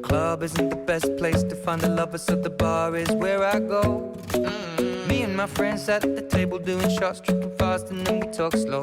club isn't the best place to find the lovers, so the bar is where I go. Me and my friends at the table doing shots, tripping fast, and then we talk slow.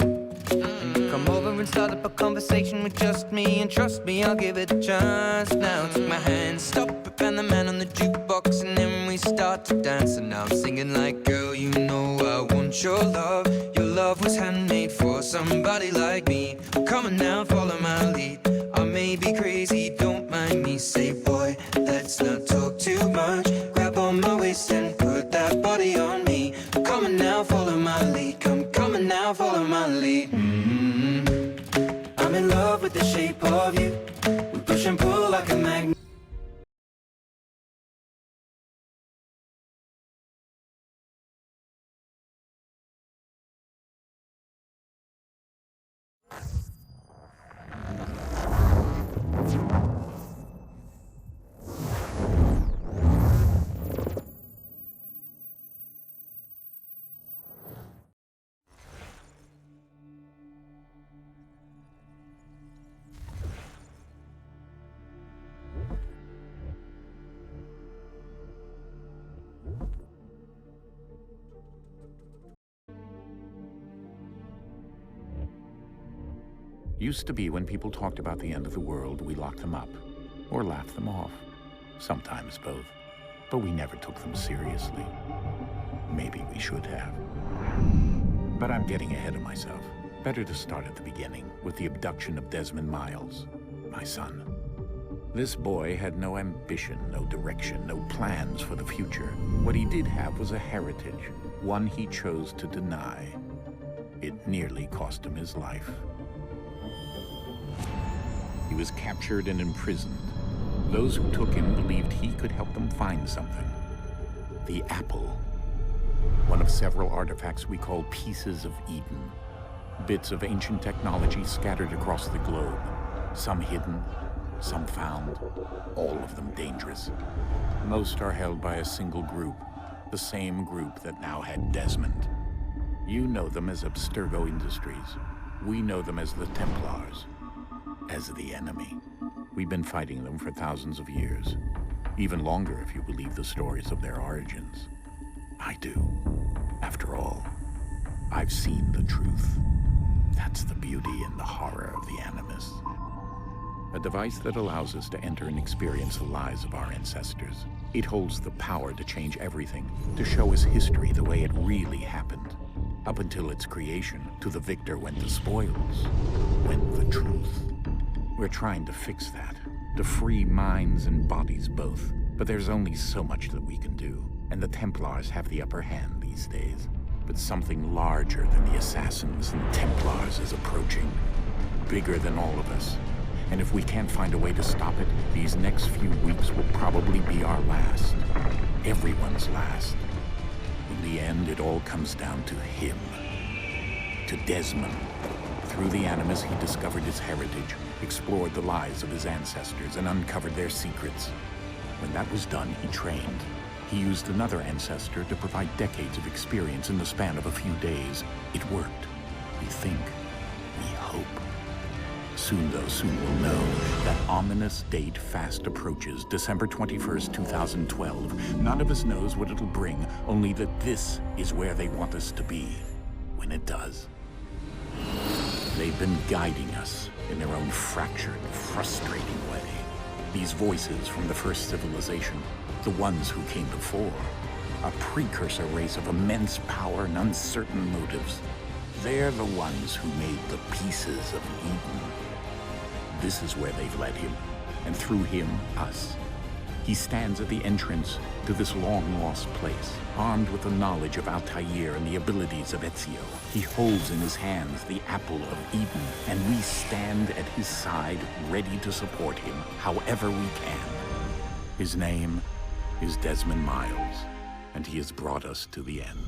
And you come over and start up a conversation with just me, and trust me, I'll give it a chance. Now take my hand, stop it, and the man on the jukebox, and then we start to dance. And now I'm singing like, girl, you know I want your love. Your love was handmade for somebody like me. Come on now, follow my lead. I may be crazy, don't mind me. Say, boy, let's not talk too much. Grab on my waist and put that body on me. Come on now, follow my lead. Come on now, follow my lead. I'm in love with the shape of you. We push and pull like a magnet. Used to be when people talked about the end of the world, we locked them up or laughed them off. Sometimes both. But we never took them seriously. Maybe we should have. But I'm getting ahead of myself. Better to start at the beginning with the abduction of Desmond Miles, my son. This boy had no ambition, no direction, no plans for the future. What he did have was a heritage, one he chose to deny. It nearly cost him his life. He was captured and imprisoned. Those who took him believed he could help them find something. The apple. One of several artifacts we call pieces of Eden. Bits of ancient technology scattered across the globe. Some hidden, some found, all of them dangerous. Most are held by a single group, the same group that now had Desmond. You know them as Abstergo Industries. We know them as the Templars. As the enemy. We've been fighting them for thousands of years. Even longer if you believe the stories of their origins. I do. After all, I've seen the truth. That's the beauty and the horror of the Animus. A device that allows us to enter and experience the lives of our ancestors. It holds the power to change everything, to show us history the way it really happened. Up until its creation, to the victor went the spoils, went the truth. We're trying to fix that, to free minds and bodies both. But there's only so much that we can do, and the Templars have the upper hand these days. But something larger than the Assassins and Templars is approaching, bigger than all of us. And if we can't find a way to stop it, these next few weeks will probably be our last. Everyone's last. In the end, it all comes down to him. To Desmond. Through the Animus, he discovered his heritage, explored the lives of his ancestors, and uncovered their secrets. When that was done, he trained. He used another ancestor to provide decades of experience in the span of a few days. It worked. We think. We hope. Soon we'll know. That ominous date fast approaches, December 21st, 2012. None of us knows what it'll bring, only that this is where they want us to be. When it does. They've been guiding us in their own fractured, frustrating way. These voices from the first civilization, the ones who came before, a precursor race of immense power and uncertain motives. They're the ones who made the pieces of Eden. This is where they've led him, and through him, us. He stands at the entrance to this long-lost place, armed with the knowledge of Altair and the abilities of Ezio. He holds in his hands the apple of Eden, and we stand at his side, ready to support him however we can. His name is Desmond Miles, and he has brought us to the end.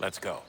Let's go.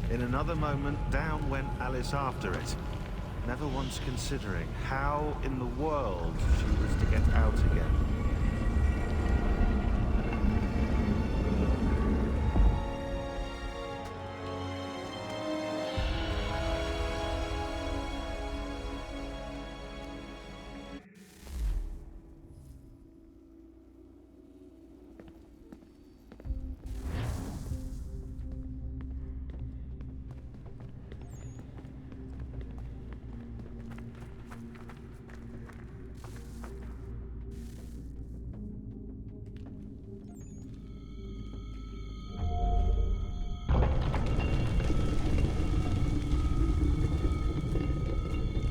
In another moment, down went Alice after it, never once considering how in the world she was to get out again.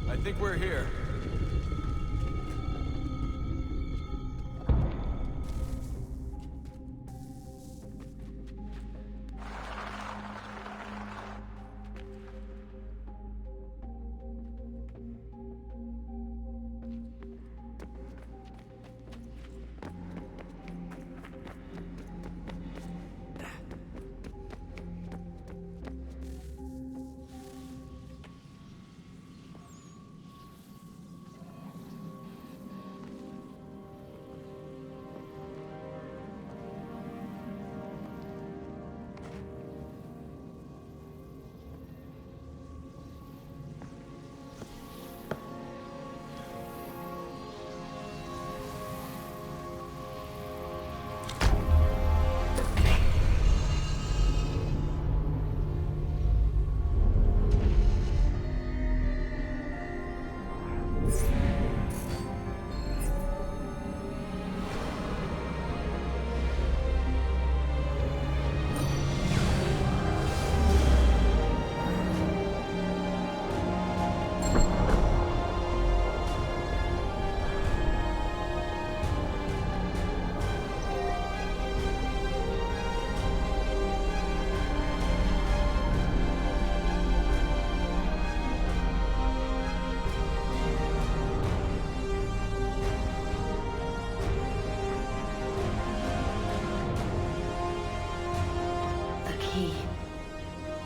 I think we're here.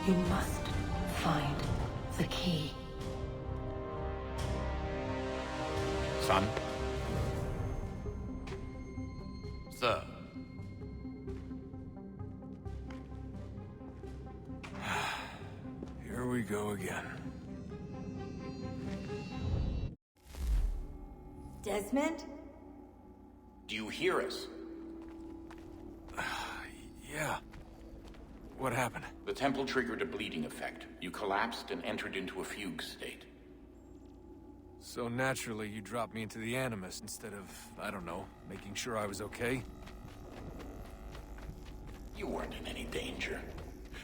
You must find the key. Son? Sir. Here we go again. Desmond? Do you hear us? Yeah. What happened? The temple triggered a bleeding effect. You collapsed and entered into a fugue state. So naturally, you dropped me into the Animus instead of, I don't know, making sure I was okay? You weren't in any danger.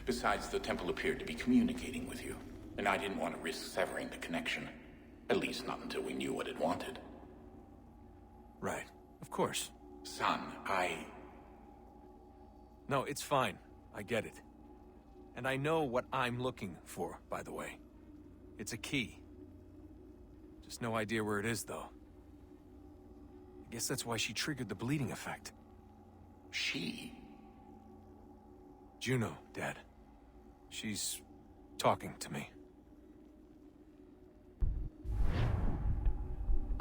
Besides, the temple appeared to be communicating with you, and I didn't want to risk severing the connection. At least not until we knew what it wanted. Right. Of course. Son, No, it's fine. I get it. And I know what I'm looking for, by the way. It's a key. Just no idea where it is, though. I guess that's why she triggered the bleeding effect. She? Juno, Dad. She's talking to me.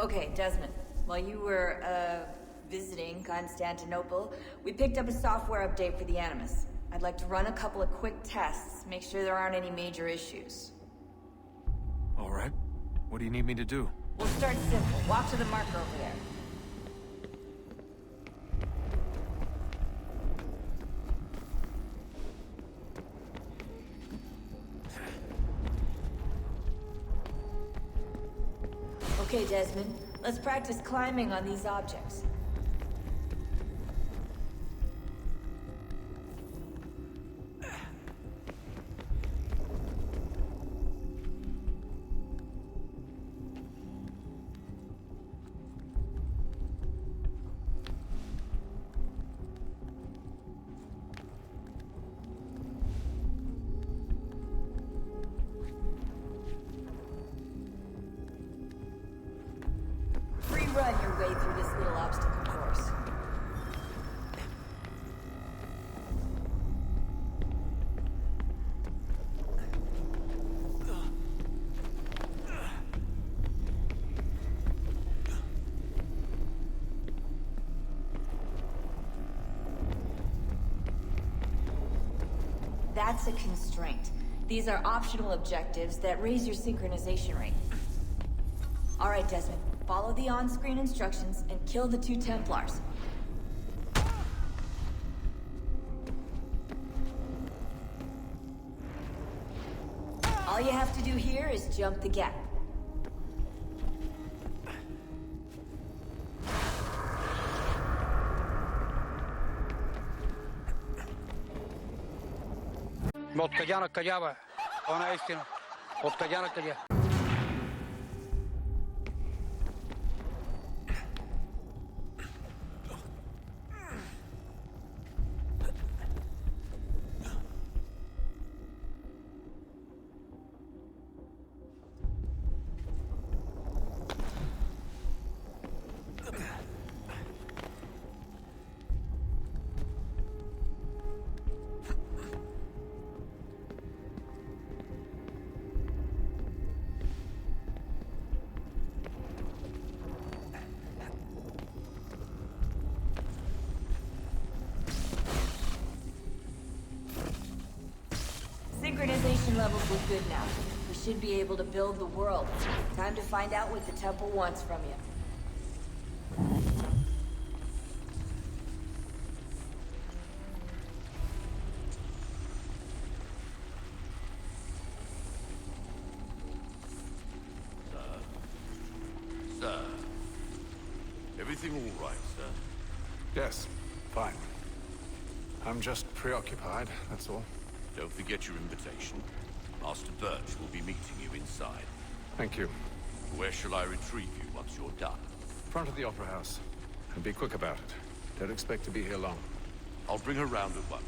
Okay, Desmond. While you were, visiting Constantinople, we picked up a software update for the Animus. I'd like to run a couple of quick tests, make sure there aren't any major issues. All right. What do you need me to do? We'll start simple. Walk to the marker over there. Okay, Desmond. Let's practice climbing on these objects. Run your way through this little obstacle course. That's a constraint. These are optional objectives that raise your synchronization rate. All right, Desmond. Follow the on-screen instructions and kill the 2 Templars. All you have to do here is jump the gap. Откъдя на къдя, бе? Това не е истина. Откъдя на къдя? Synchronization levels look good now. We should be able to build the world. Time to find out what the temple wants from you. Sir. Everything all right, sir? Yes, fine. I'm just preoccupied, that's all. Don't forget your invitation. Master Birch will be meeting you inside. Thank you. Where shall I retrieve you once you're done? Front of the Opera House. And be quick about it. Don't expect to be here long. I'll bring her round at once.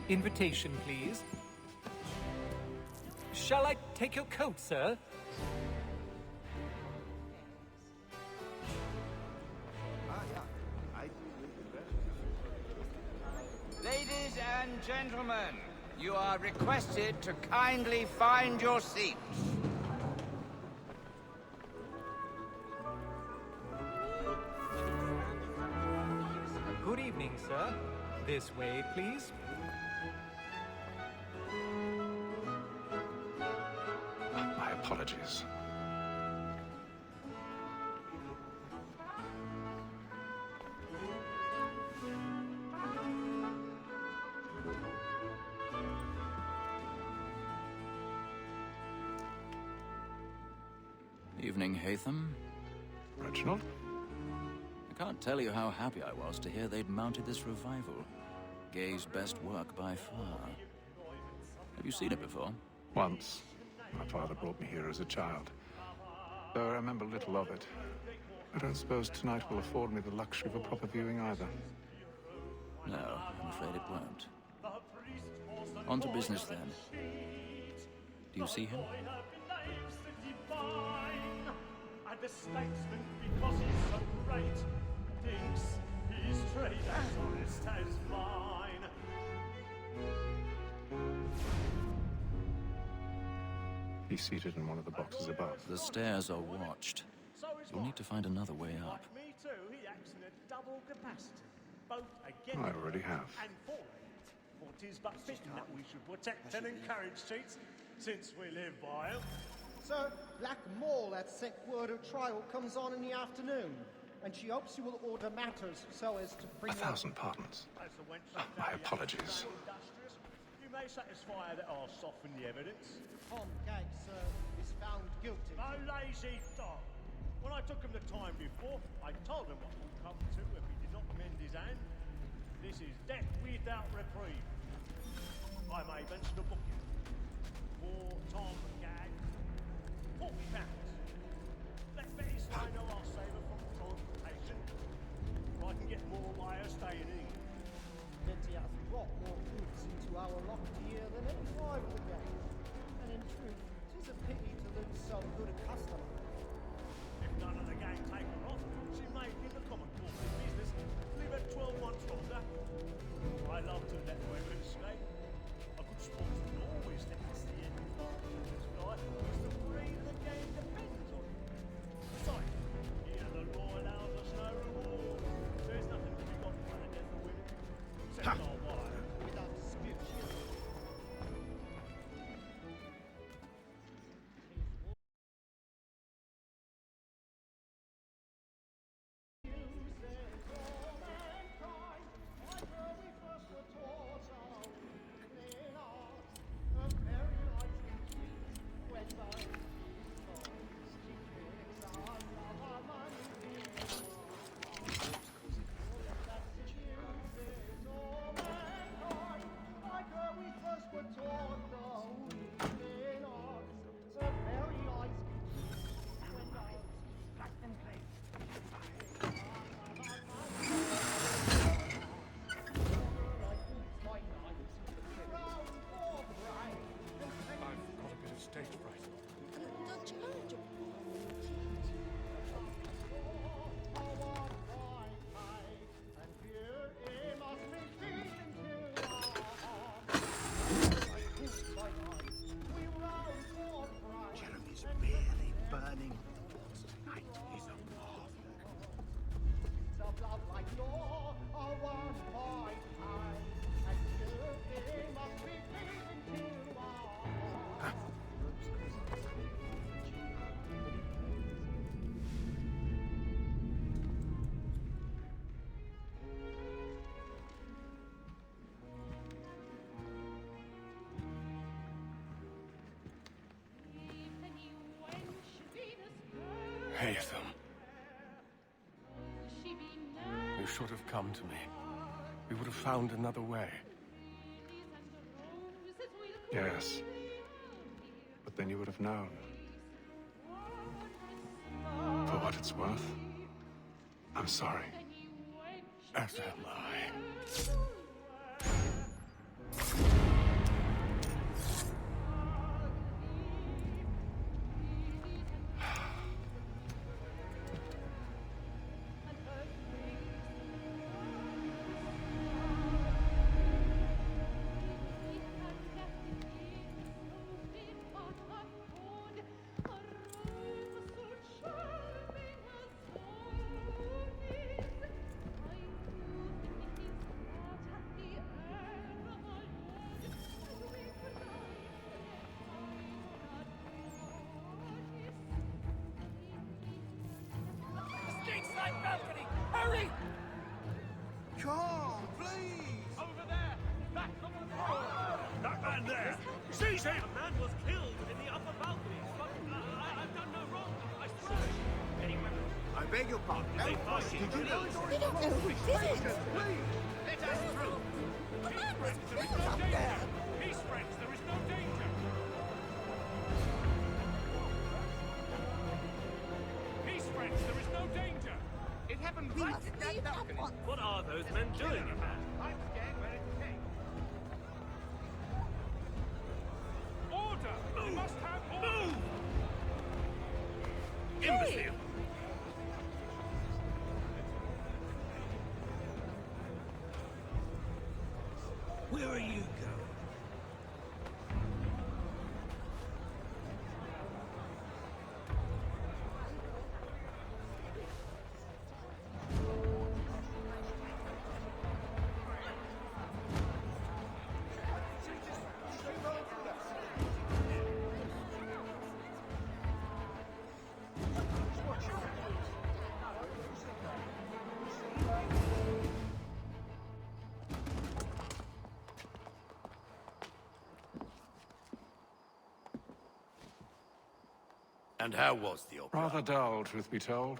Invitation, please. Shall I take your coat, sir? Ladies and gentlemen, you are requested to kindly find your seats. Good evening, sir. This way, please. My apologies. Evening, Hatham. Reginald? I can't tell you how happy I was to hear they'd mounted this revival. Gay's best work by far. Have you seen it before? Once. My father brought me here as a child. Though I remember little of it. I don't suppose tonight will afford me the luxury of a proper viewing either. No, I'm afraid it won't. On to business then. Do you see him? And the statesman, because he's so great, thinks his trade as honest as mine. He's seated in one of the boxes above. The stairs are watched. You'll need to find another way up. Like me too, he acts in a double capacity. Both against I already have. and for it. For 'tis but fitting that we should protect and encourage cheats, since we live by 'em. Sir, Black Mole at set word of trial comes on in the afternoon, and she hopes you will order matters so as to bring 1,000 pardons. As the wench My apologies. industrious, you may satisfy her that I'll soften the evidence. Tom Gag, sir, is found guilty. A lazy dog! When I took him the time before, I told him what would come to if he did not mend his hand. This is death without reprieve. I may mention a booking. For Tom Gag, £40. Let Betty Stein know I'll save her from transportation. Or I can get more liars staying in. Betty has brought more goods into our loft here than any rival of the gang. And in truth, 'tis a pity to lose so good a customer. If none of the gang take her off, she may give the common course of business, leave her 12 months longer. I love to let no evidence escape. A good sportsman always lets the end result in this guy, because the breed of the game depends on it. Besides, here the law allows us no reward. There's nothing to be got from the death of women, except our wives. Without dispute, she is. Jeremy's merely burning. Tonight is a marvel. Of love like law, a one point high, and you must be pleasing to all. Haytham. You should have come to me. We would have found another way. Yes. But then you would have known. For what it's worth, I'm sorry. As am I. Hurry! Come, please! Over there! Back on the floor! That man there! Seize him! A man was killed in the upper balcony. I've done no wrong. I swear. Anyway. I beg your pardon. Did they pass you? Did you know We don't know who did it. Please, Let us through. The man was There is killed no up danger. there. Peace, friends. There is no danger. Peace, friends. There is no danger. It happened We right must in that leave balcony. at once. What are those men doing in that? I'm scared where it came. Order! We must have order! Move! Imbecile! Where are you going? And how was the opera? Rather dull, truth be told.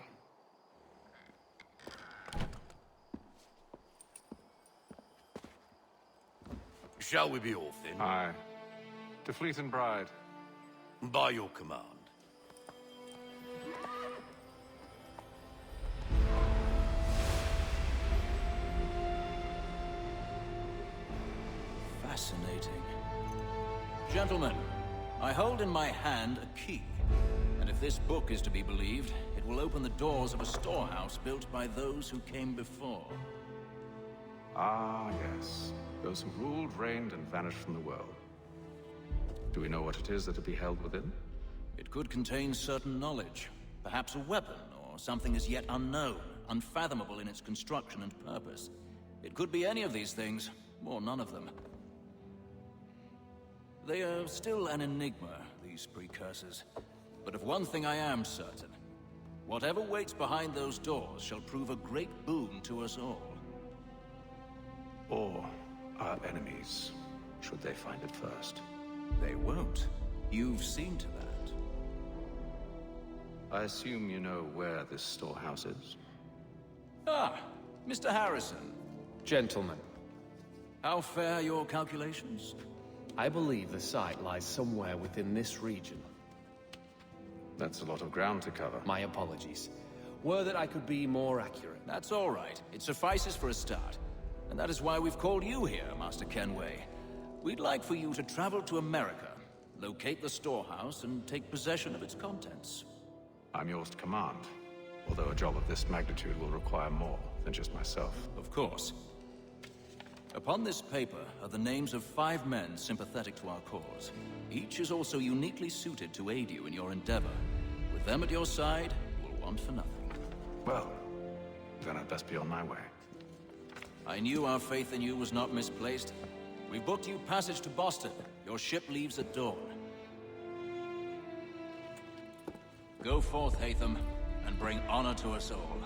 Shall we be off then? Aye. To Fleet and Bride. By your command. Fascinating. Gentlemen, I hold in my hand a key. And if this book is to be believed, it will open the doors of a storehouse built by those who came before. Ah, yes. Those who ruled, reigned, and vanished from the world. Do we know what it is that will be held within? It could contain certain knowledge. Perhaps a weapon, or something as yet unknown, unfathomable in its construction and purpose. It could be any of these things, or none of them. They are still an enigma, these precursors. But of one thing I am certain. Whatever waits behind those doors shall prove a great boon to us all. Or our enemies, should they find it first. They won't. You've seen to that. I assume you know where this storehouse is? Ah, Mr. Harrison. Gentlemen. How fare your calculations? I believe the site lies somewhere within this region. That's a lot of ground to cover. My apologies. Were that I could be more accurate. That's all right. It suffices for a start. And that is why we've called you here, Master Kenway. We'd like for you to travel to America, locate the storehouse, and take possession of its contents. I'm yours to command, although a job of this magnitude will require more than just myself. Of course. Upon this paper are the names of 5 men sympathetic to our cause. Each is also uniquely suited to aid you in your endeavor. With them at your side, you will want for nothing. Well, then I'd best be on my way. I knew our faith in you was not misplaced. We booked you passage to Boston. Your ship leaves at dawn. Go forth, Hatham, and bring honor to us all.